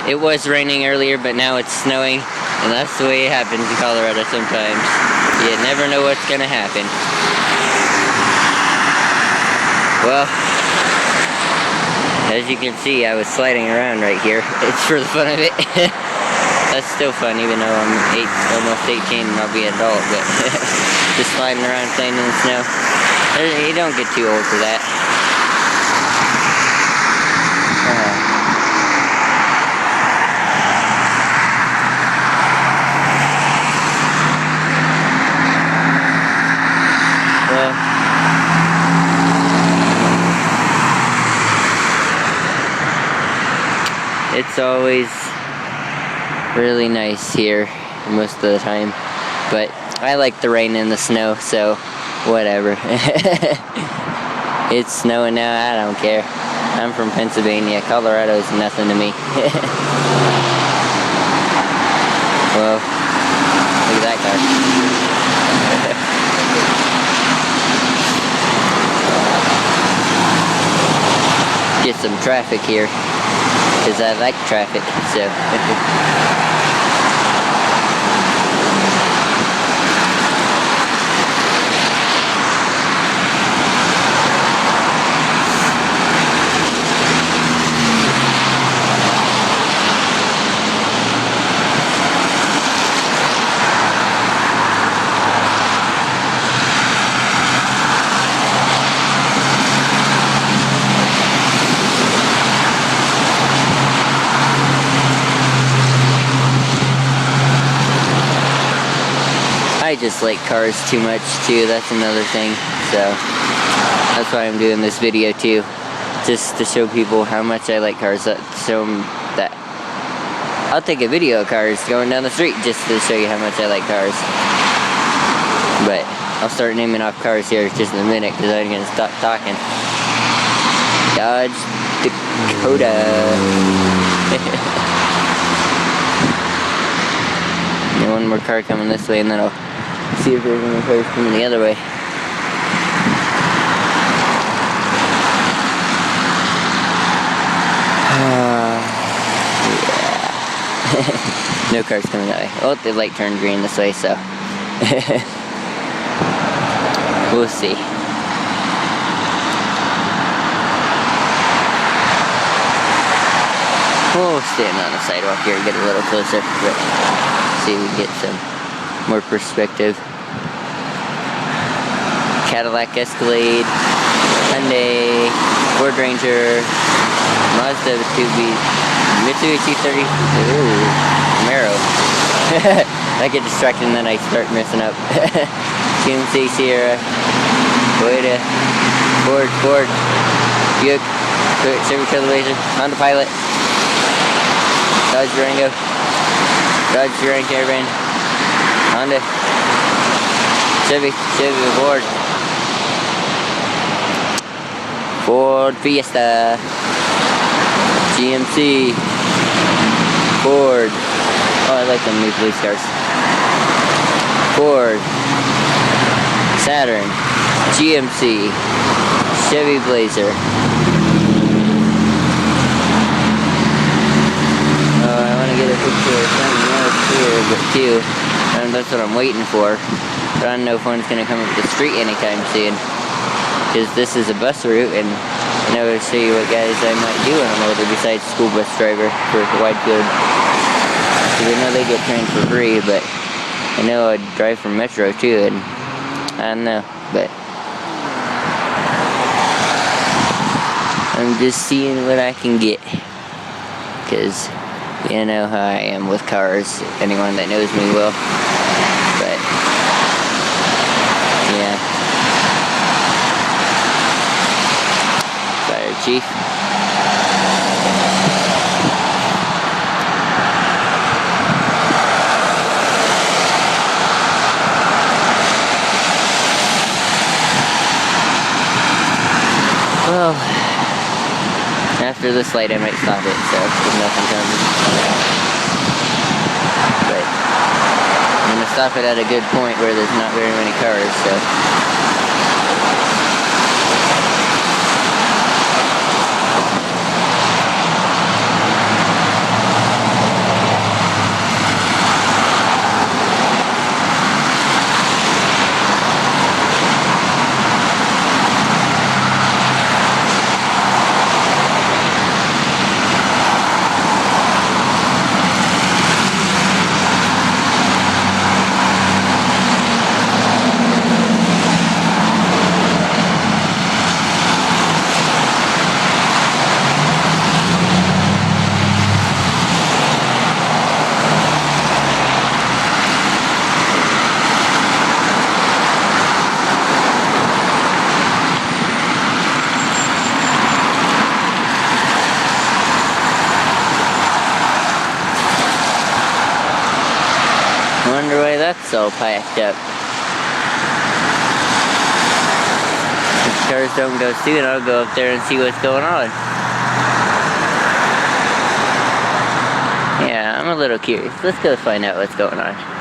It was raining earlier, but now it's snowing, and that's the way it happens in Colorado sometimes. You never know what's gonna happen. Well, as you can see, I was sliding around right here. It's for the fun of it. That's still fun, even though I'm almost 18 and I'll be an adult, but just sliding around playing in the snow. You don't get too old for that. It's always really nice here most of the time, but I like the rain and the snow, so whatever. It's snowing now, I don't care. I'm from Pennsylvania. Colorado is nothing to me. Well, look at that car. Get some traffic here, because I like traffic, so. I just like cars too much too, that's another thing, so that's why I'm doing this video too, just to show people how much I like cars, show them that I'll take a video of cars going down the street just to show you how much I like cars. But I'll start naming off cars here just in a minute because I'm going to stop talking. Dodge Dakota. And one more car coming this way, and then I'll see if there's any cars coming the other way. Yeah. No cars coming that way. Oh, the light turned green this way, so we'll see. We'll stand on the sidewalk here and get a little closer, but see if we get some more perspective. Cadillac Escalade, Hyundai, Ford Ranger, Mazda 2B, Mitsubishi 30, ooh, Camaro. I get distracted and then I start messing up. GMC Sierra, Toyota, Ford, Buick, Chevy Trailblazer, Honda Pilot, Dodge Durango, Dodge Grand Caravan, Honda, Chevy Ford Fiesta, GMC, Ford, oh I like them new police cars, Ford, Saturn, GMC, Chevy Blazer. I want to get a picture of something else here, but too, and that's what I'm waiting for. But I don't know if one's going to come up the street anytime soon, because this is a bus route, and I will show you what guys I might do when I'm older besides school bus driver for Widefield. Because I know they get trained for free, but I know I'd drive for Metro too, and I don't know, but I'm just seeing what I can get, because you know how I am with cars, anyone that knows me will, but yeah. Fire Chief. Well, after this light I might stop it, so if nothing comes. But I'm going to stop it at a good point where there's not very many cars, so. wonder why that's all packed up. If cars don't go soon, I'll go up there and see what's going on. Yeah, I'm a little curious. Let's go find out what's going on.